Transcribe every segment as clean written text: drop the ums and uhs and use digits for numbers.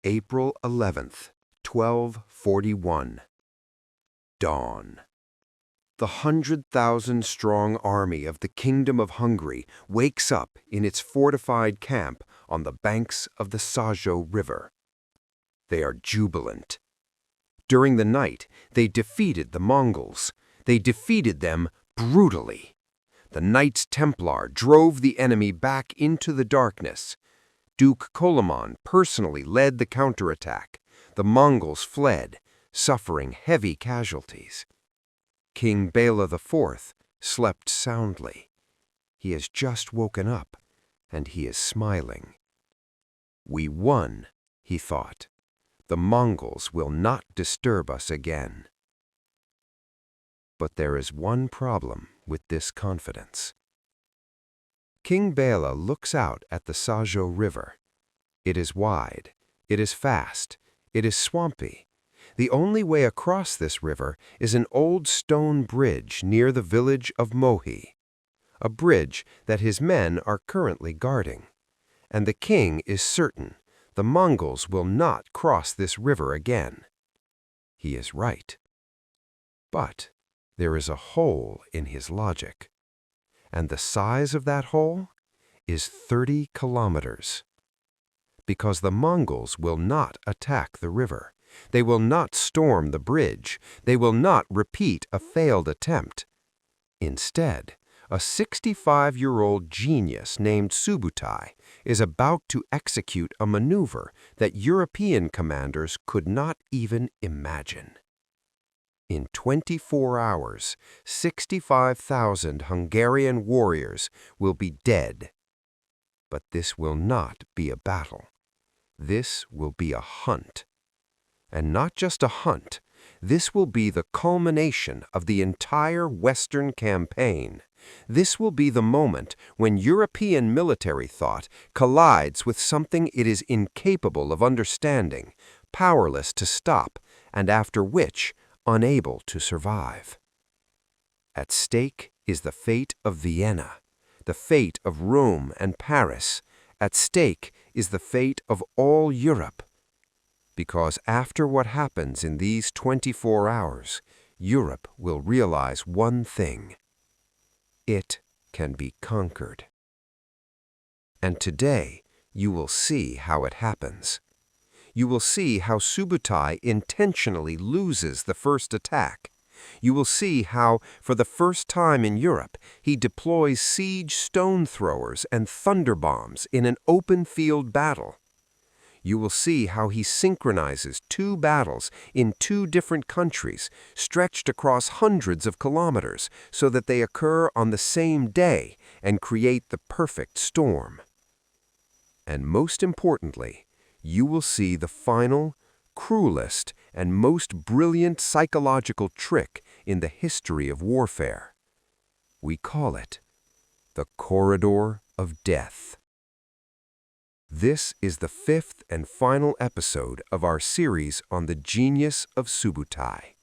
April 11th, 1241. Dawn. The 100,000-strong army of the Kingdom of Hungary wakes up in its fortified camp on the banks of the Sajó River. They are jubilant. During the night, they defeated the Mongols. They defeated them brutally. The Knights Templar drove the enemy back into the darkness. Duke Koloman personally led the counterattack. The Mongols fled, suffering heavy casualties. King Béla IV slept soundly. He has just woken up, and he is smiling. We won, he thought. The Mongols will not disturb us again. But there is one problem with this confidence. King Béla looks out at the Sajó River. It is wide, it is fast, it is swampy. The only way across this river is an old stone bridge near the village of Mohi, a bridge that his men are currently guarding. And the king is certain the Mongols will not cross this river again. He is right. But there is a hole in his logic. And the size of that hole is 30 kilometers. Because the Mongols will not attack the river. They will not storm the bridge. They will not repeat a failed attempt. Instead, a 65-year-old genius named Subutai is about to execute a maneuver that European commanders could not even imagine. In 24 hours, 65,000 Hungarian warriors will be dead. But this will not be a battle. This will be a hunt. And not just a hunt, this will be the culmination of the entire Western Campaign. This will be the moment when European military thought collides with something it is incapable of understanding, powerless to stop, and after which, unable to survive. At stake is the fate of Vienna, the fate of Rome and Paris. At stake is the fate of all Europe. Because after what happens in these 24 hours, Europe will realize one thing. It can be conquered. And today, you will see how it happens. You will see how Subutai intentionally loses the first attack. You will see how, for the first time in Europe, he deploys siege stone throwers and thunder bombs in an open field battle. You will see how he synchronizes two battles in two different countries, stretched across hundreds of kilometers, so that they occur on the same day and create the perfect storm. And most importantly, you will see the final, cruelest, and most brilliant psychological trick in the history of warfare. We call it the corridor of death. This is the fifth and final episode of our series on the genius of Subutai.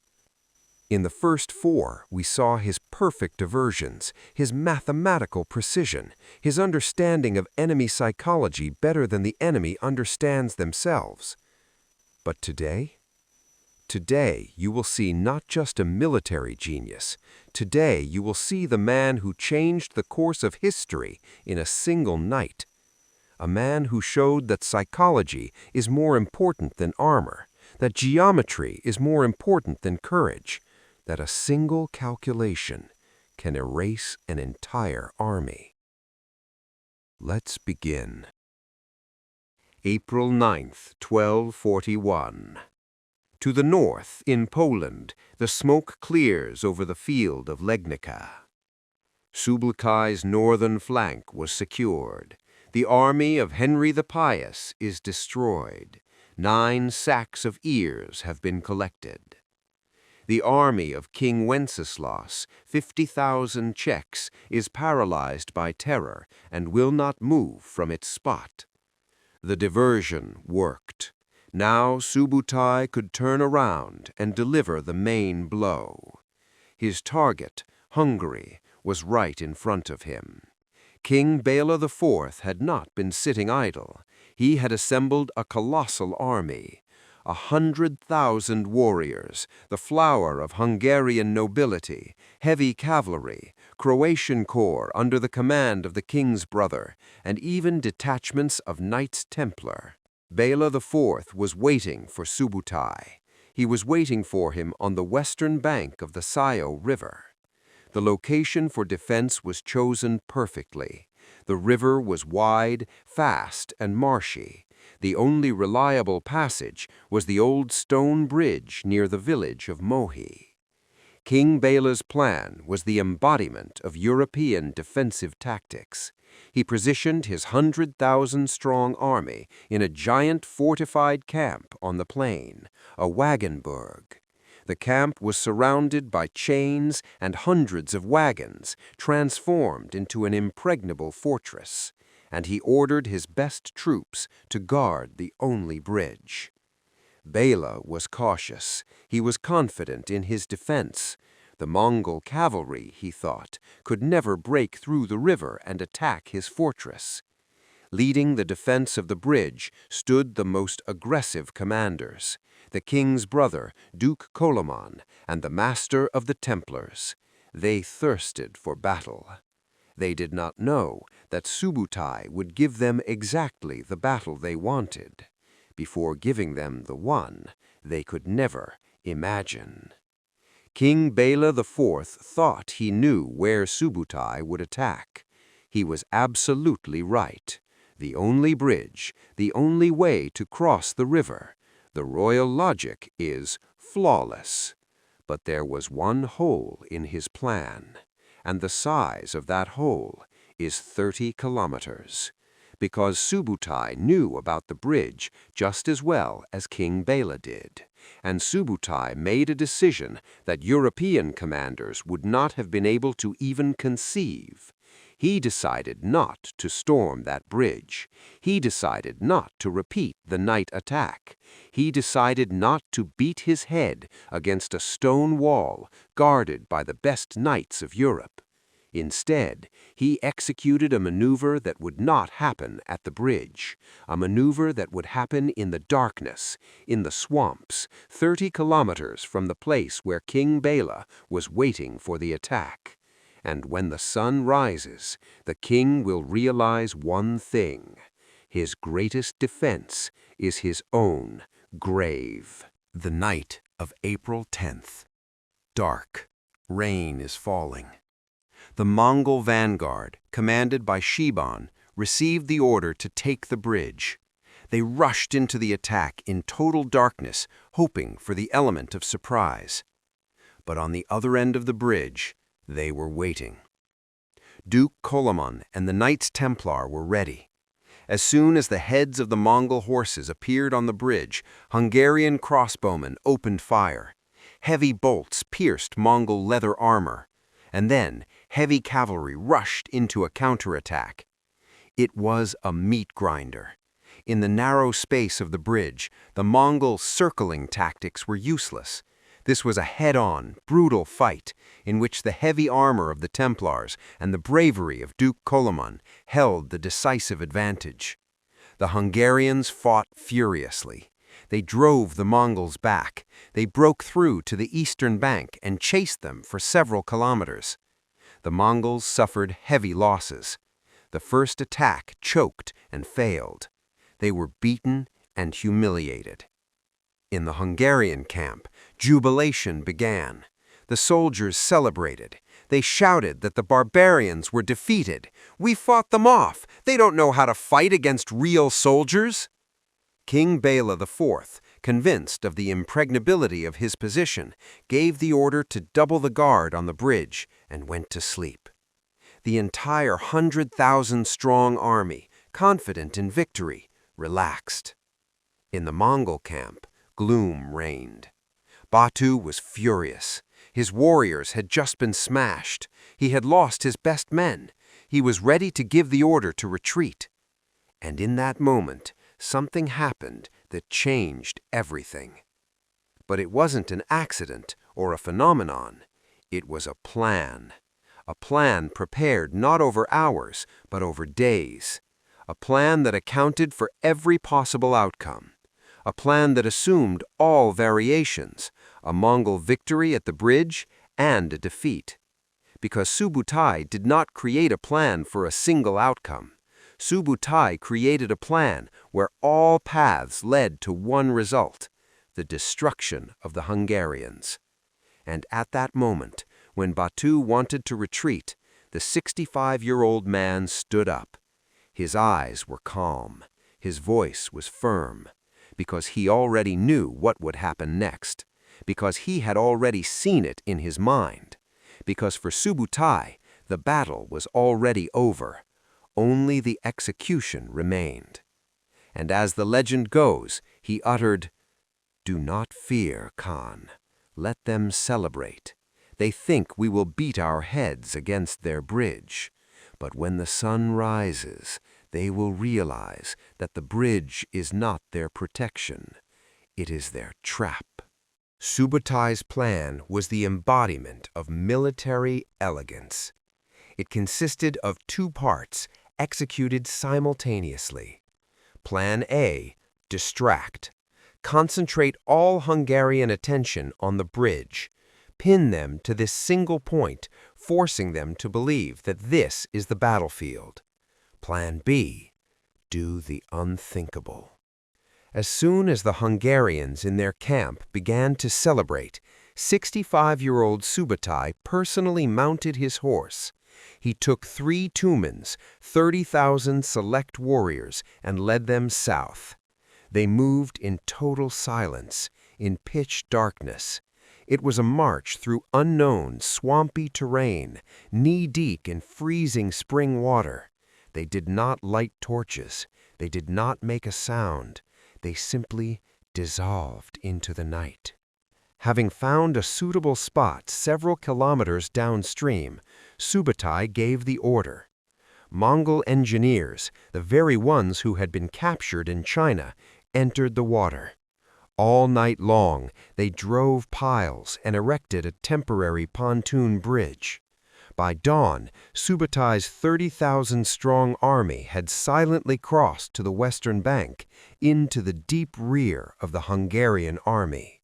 In the first four, we saw his perfect diversions, his mathematical precision, his understanding of enemy psychology better than the enemy understands themselves. But today you will see not just a military genius. Today you will see the man who changed the course of history in a single night. A man who showed that psychology is more important than armor, that geometry is more important than courage, that a single calculation can erase an entire army. Let's begin. April 9th, 1241. To the north, in Poland, the smoke clears over the field of Legnica. Subutai's northern flank was secured. The army of Henry the Pious is destroyed. 9 sacks of ears have been collected. The army of King Wenceslas, 50,000 Czechs, is paralyzed by terror and will not move from its spot. The diversion worked. Now Subutai could turn around and deliver the main blow. His target, Hungary, was right in front of him. King Béla IV had not been sitting idle. He had assembled a colossal army. 100,000 warriors, the flower of Hungarian nobility, heavy cavalry, Croatian corps under the command of the king's brother, and even detachments of Knights Templar. Béla IV was waiting for Subutai. He was waiting for him on the western bank of the Sajó River. The location for defense was chosen perfectly. The river was wide, fast, and marshy. The only reliable passage was the old stone bridge near the village of Mohi. King Béla's plan was the embodiment of European defensive tactics. He positioned his 100,000-strong army in a giant fortified camp on the plain, a wagonburg. The camp was surrounded by chains and hundreds of wagons, transformed into an impregnable fortress, and he ordered his best troops to guard the only bridge. Béla was cautious. He was confident in his defense. The Mongol cavalry, he thought, could never break through the river and attack his fortress. Leading the defense of the bridge stood the most aggressive commanders, the king's brother, Duke Koloman, and the master of the Templars. They thirsted for battle. They did not know that Subutai would give them exactly the battle they wanted. Before giving them the one they could never imagine. King Béla IV thought he knew where Subutai would attack. He was absolutely right. The only bridge, the only way to cross the river. The royal logic is flawless. But there was one hole in his plan, and the size of that hole is 30 kilometers. Because Subutai knew about the bridge just as well as King Béla did, and Subutai made a decision that European commanders would not have been able to even conceive. He decided not to storm that bridge. He decided not to repeat the night attack. He decided not to beat his head against a stone wall guarded by the best knights of Europe. Instead, he executed a maneuver that would not happen at the bridge, a maneuver that would happen in the darkness, in the swamps, 30 kilometers from the place where King Béla was waiting for the attack. And when the sun rises, the king will realize one thing. His greatest defense is his own grave. The night of April 10th. Dark. Rain is falling. The Mongol vanguard, commanded by Shiban, received the order to take the bridge. They rushed into the attack in total darkness, hoping for the element of surprise. But on the other end of the bridge, they were waiting. Duke Koloman and the Knights Templar were ready. As soon as the heads of the Mongol horses appeared on the bridge, Hungarian crossbowmen opened fire. Heavy bolts pierced Mongol leather armor, and then heavy cavalry rushed into a counterattack. It was a meat grinder. In the narrow space of the bridge, the Mongol circling tactics were useless. This was a head-on, brutal fight in which the heavy armor of the Templars and the bravery of Duke Koloman held the decisive advantage. The Hungarians fought furiously. They drove the Mongols back. They broke through to the eastern bank and chased them for several kilometers. The Mongols suffered heavy losses. The first attack choked and failed. They were beaten and humiliated. In the Hungarian camp, jubilation began. The soldiers celebrated. They shouted that the barbarians were defeated. "We fought them off. They don't know how to fight against real soldiers." King Béla IV, convinced of the impregnability of his position, gave the order to double the guard on the bridge and went to sleep. The entire 100,000-strong army, confident in victory, relaxed. In the Mongol camp, gloom reigned. Batu was furious. His warriors had just been smashed. He had lost his best men. He was ready to give the order to retreat. And in that moment, something happened that changed everything. But it wasn't an accident or a phenomenon. It was a plan. A plan prepared not over hours, but over days. a plan that accounted for every possible outcome, a plan that assumed all variations, a Mongol victory at the bridge and a defeat. Because Subutai did not create a plan for a single outcome. Subutai created a plan where all paths led to one result, the destruction of the Hungarians. And at that moment, when Batu wanted to retreat, the 65-year-old man stood up. His eyes were calm, his voice was firm, because he already knew what would happen next, because he had already seen it in his mind, because for Subutai, the battle was already over. Only the execution remained. And as the legend goes, he uttered, "Do not fear, Khan. Let them celebrate. They think we will beat our heads against their bridge. But when the sun rises, they will realize that the bridge is not their protection. It is their trap." Subutai's plan was the embodiment of military elegance. It consisted of two parts, executed simultaneously. Plan A, distract. Concentrate all Hungarian attention on the bridge. Pin them to this single point, forcing them to believe that this is the battlefield. Plan B, do the unthinkable. As soon as the Hungarians in their camp began to celebrate, 65-year-old Subutai personally mounted his horse. He took 3 tumens, 30,000 select warriors, and led them south. They moved in total silence, in pitch darkness. It was a march through unknown, swampy terrain, knee-deep in freezing spring water. They did not light torches. They did not make a sound. They simply dissolved into the night. Having found a suitable spot several kilometers downstream, Subutai gave the order. Mongol engineers, the very ones who had been captured in China, entered the water. All night long, they drove piles and erected a temporary pontoon bridge. By dawn, Subutai's 30,000-strong army had silently crossed to the western bank, into the deep rear of the Hungarian army.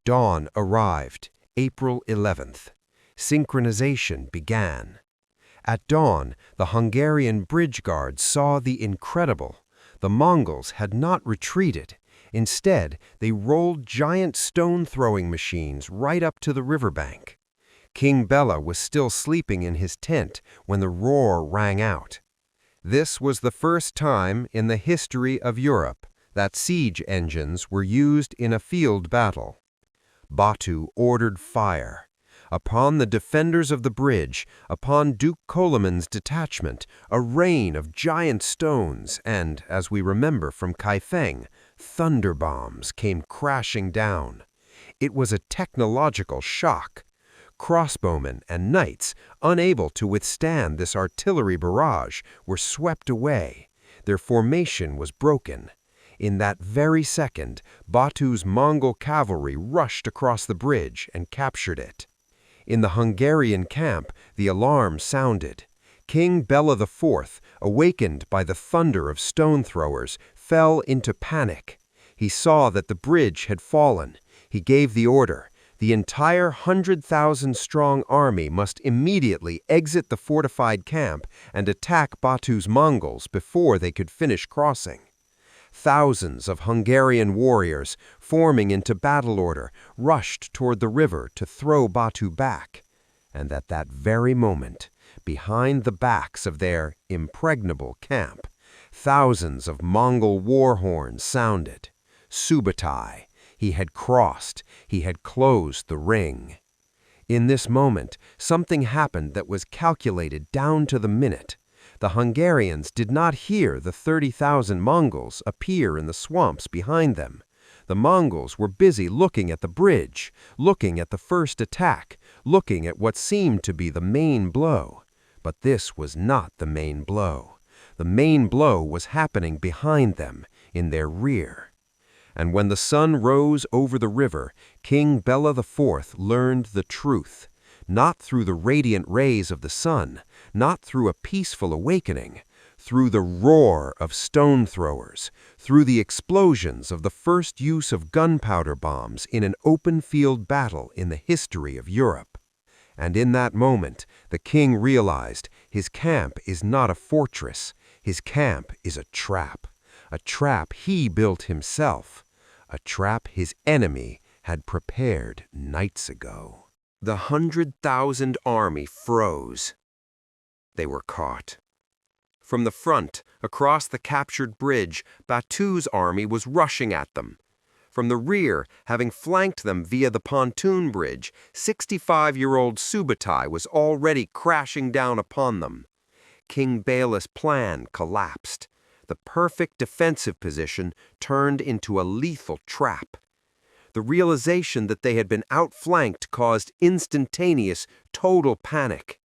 Dawn arrived, April 11th. Synchronization began. At dawn, the Hungarian bridge guards saw the incredible. The Mongols had not retreated. Instead, they rolled giant stone-throwing machines right up to the riverbank. King Béla was still sleeping in his tent when the roar rang out. This was the first time in the history of Europe that siege engines were used in a field battle. Batu ordered fire. Upon the defenders of the bridge, upon Duke Koloman's detachment, a rain of giant stones and, as we remember from Kaifeng, thunder bombs came crashing down. It was a technological shock. Crossbowmen and knights, unable to withstand this artillery barrage, were swept away. Their formation was broken. In that very second, Batu's Mongol cavalry rushed across the bridge and captured it. In the Hungarian camp, the alarm sounded. King Béla IV, awakened by the thunder of stone throwers, fell into panic. He saw that the bridge had fallen. He gave the order. The entire 100,000-strong army must immediately exit the fortified camp and attack Batu's Mongols before they could finish crossing. Thousands of Hungarian warriors, forming into battle order, rushed toward the river to throw Batu back. And at that very moment, behind the backs of their impregnable camp, thousands of Mongol war horns sounded. Subutai. He had crossed. He had closed the ring. In this moment, something happened that was calculated down to the minute. The Hungarians did not hear the 30,000 Mongols appear in the swamps behind them. The Mongols were busy looking at the bridge, looking at the first attack, looking at what seemed to be the main blow. But this was not the main blow. The main blow was happening behind them, in their rear. And when the sun rose over the river, King Béla IV learned the truth, not through the radiant rays of the sun, not through a peaceful awakening, through the roar of stone throwers, through the explosions of the first use of gunpowder bombs in an open-field battle in the history of Europe. And in that moment, the king realized his camp is not a fortress, his camp is a trap he built himself, a trap his enemy had prepared nights ago. The 100,000 army froze. They were caught. From the front, across the captured bridge, Batu's army was rushing at them. From the rear, having flanked them via the pontoon bridge, 65-year-old Subutai was already crashing down upon them. King Béla's plan collapsed. The perfect defensive position turned into a lethal trap. The realization that they had been outflanked caused instantaneous, total panic.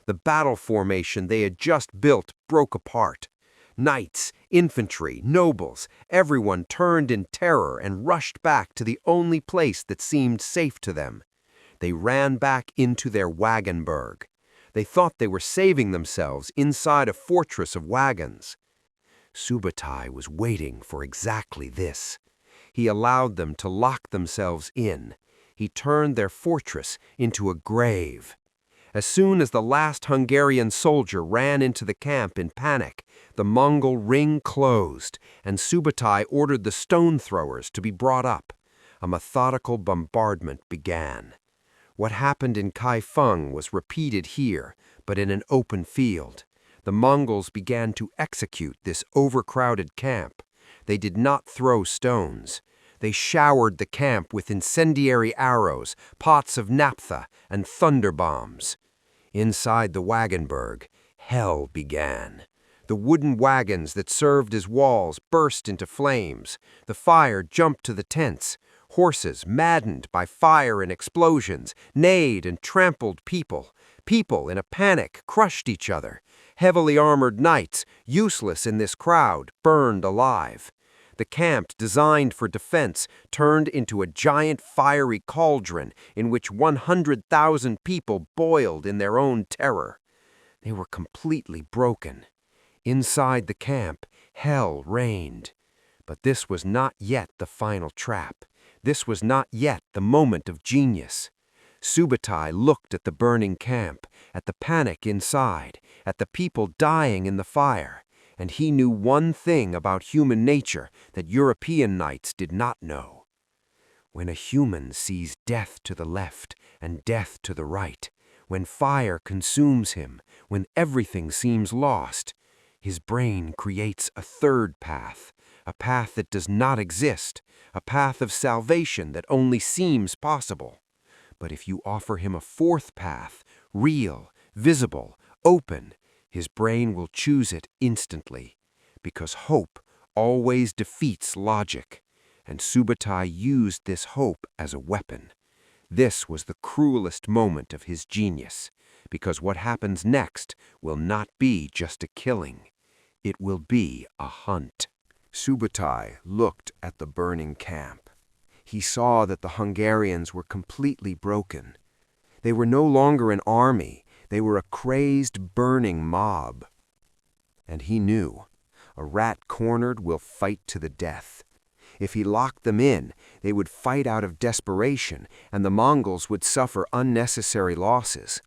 The battle formation they had just built broke apart. Knights, infantry, nobles, everyone turned in terror and rushed back to the only place that seemed safe to them. They ran back into their wagonburg. They thought they were saving themselves inside a fortress of wagons. Subutai was waiting for exactly this. He allowed them to lock themselves in. He turned their fortress into a grave. As soon as the last Hungarian soldier ran into the camp in panic, the Mongol ring closed, and Subutai ordered the stone throwers to be brought up. A methodical bombardment began. What happened in Kaifeng was repeated here, but in an open field. The Mongols began to execute this overcrowded camp. They did not throw stones. They showered the camp with incendiary arrows, pots of naphtha, and thunder bombs. Inside the wagonburg, hell began. The wooden wagons that served as walls burst into flames. The fire jumped to the tents. Horses, maddened by fire and explosions, neighed and trampled people. People, in a panic, crushed each other. Heavily armored knights, useless in this crowd, burned alive. The camp, designed for defense, turned into a giant fiery cauldron in which 100,000 people boiled in their own terror. They were completely broken. Inside the camp, hell reigned. But this was not yet the final trap. This was not yet the moment of genius. Subutai looked at the burning camp, at the panic inside, at the people dying in the fire, and he knew one thing about human nature that European knights did not know. When a human sees death to the left and death to the right, when fire consumes him, when everything seems lost, his brain creates a third path, a path that does not exist, a path of salvation that only seems possible. But if you offer him a fourth path, real, visible, open, his brain will choose it instantly, because hope always defeats logic, and Subutai used this hope as a weapon. This was the cruelest moment of his genius, because what happens next will not be just a killing. It will be a hunt. Subutai looked at the burning camp. He saw that the Hungarians were completely broken. They were no longer an army. They were a crazed, burning mob. And he knew, a rat cornered will fight to the death. If he locked them in, they would fight out of desperation, and the Mongols would suffer unnecessary losses.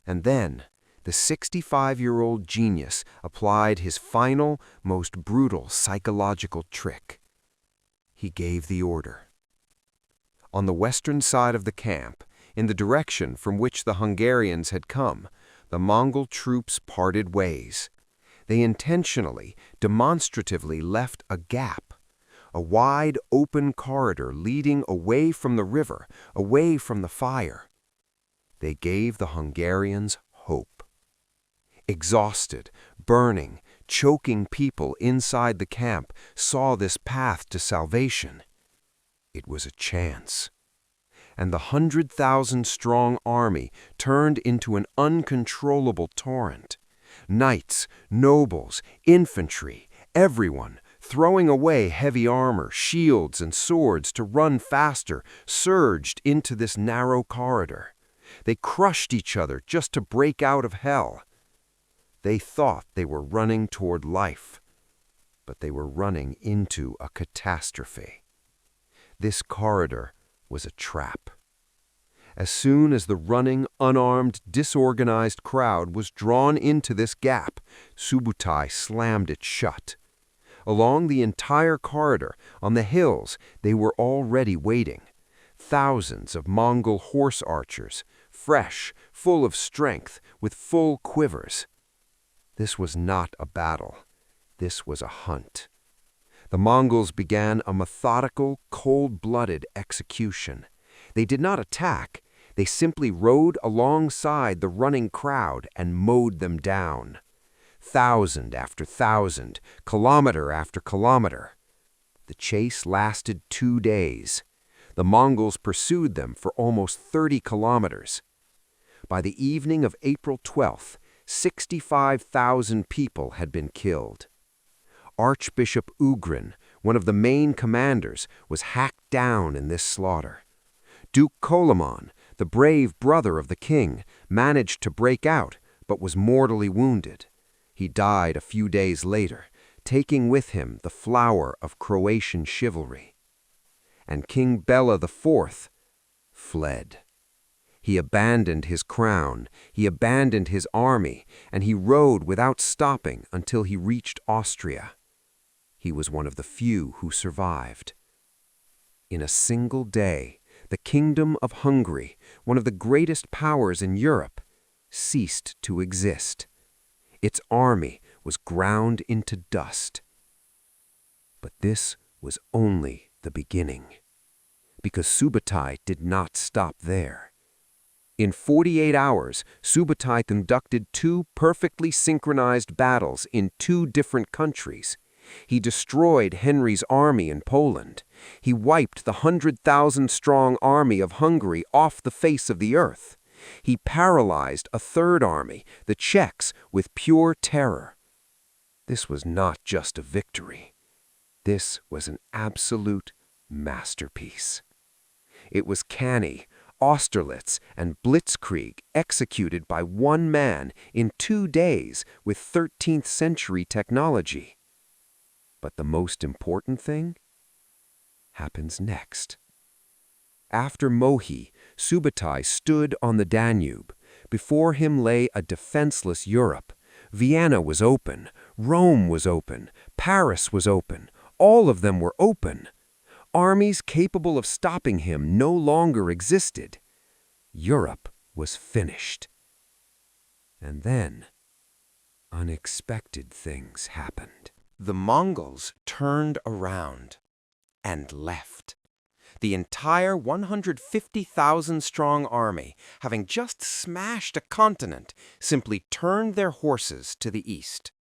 And then, the 65-year-old genius applied his final, most brutal psychological trick. He gave the order. On the western side of the camp, in the direction from which the Hungarians had come, the Mongol troops parted ways. They intentionally, demonstratively left a gap, a wide, open corridor leading away from the river, away from the fire. They gave the Hungarians hope. Exhausted, burning, choking people inside the camp saw this path to salvation. It was a chance. And the 100,000-strong army turned into an uncontrollable torrent. Knights, nobles, infantry, everyone, throwing away heavy armor, shields, and swords to run faster, surged into this narrow corridor. They crushed each other just to break out of hell. They thought they were running toward life, but they were running into a catastrophe. This corridor was a trap. As soon as the running, unarmed, disorganized crowd was drawn into this gap, Subutai slammed it shut. Along the entire corridor, on the hills, they were already waiting. Thousands of Mongol horse archers, fresh, full of strength, with full quivers. This was not a battle. This was a hunt. The Mongols began a methodical, cold-blooded execution. They did not attack. They simply rode alongside the running crowd and mowed them down. Thousand after thousand, kilometer after kilometer. The chase lasted 2 days. The Mongols pursued them for almost 30 kilometers. By the evening of April 12th, 65,000 people had been killed. Archbishop Ugrin, one of the main commanders, was hacked down in this slaughter. Duke Kolimon, the brave brother of the king, managed to break out, but was mortally wounded. He died a few days later, taking with him the flower of Croatian chivalry. And King Béla IV fled. He abandoned his crown, he abandoned his army, and he rode without stopping until he reached Austria. He was one of the few who survived. In a single day, the Kingdom of Hungary, one of the greatest powers in Europe, ceased to exist. Its army was ground into dust. But this was only the beginning, because Subutai did not stop there. In 48 hours, Subutai conducted 2 perfectly synchronized battles in 2 different countries. He destroyed Henry's army in Poland. He wiped the 100,000-strong army of Hungary off the face of the earth. He paralyzed a 3rd army, the Czechs, with pure terror. This was not just a victory. This was an absolute masterpiece. It was canny, Austerlitz, and Blitzkrieg executed by one man in 2 days with 13th century technology. But the most important thing happens next. After Mohi, Subutai stood on the Danube. Before him lay a defenseless Europe. Vienna was open, Rome was open, Paris was open. All of them were open. Armies capable of stopping him no longer existed. Europe was finished. And then, unexpected things happened. The Mongols turned around and left. The entire 150,000-strong army, having just smashed a continent, simply turned their horses to the east.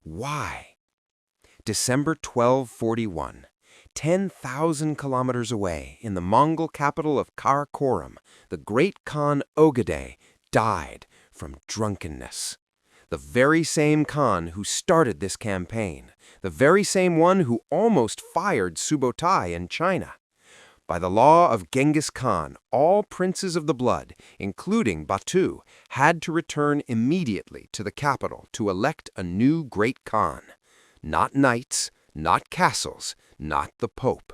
Why? December 1241. 10,000 kilometers away, in the Mongol capital of Karakorum, the great Khan Ogedei died from drunkenness. The very same Khan who started this campaign, the very same one who almost fired Subutai in China. By the law of Genghis Khan, all princes of the blood, including Batu, had to return immediately to the capital to elect a new great Khan. Not knights, not castles, not the Pope.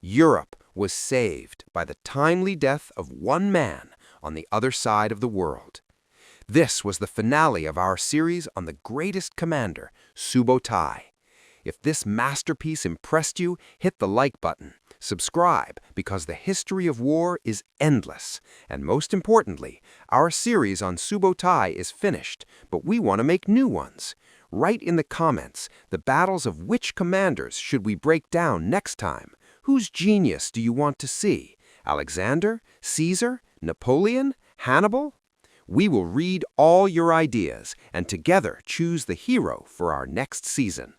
Europe was saved by the timely death of one man on the other side of the world. This was the finale of our series on the greatest commander, Subutai. If this masterpiece impressed you, hit the like button. Subscribe, because the history of war is endless. And most importantly, our series on Subutai is finished, but we want to make new ones. Write in the comments the battles of which commanders should we break down next time. Whose genius do you want to see? Alexander? Caesar? Napoleon? Hannibal? We will read all your ideas and together choose the hero for our next season.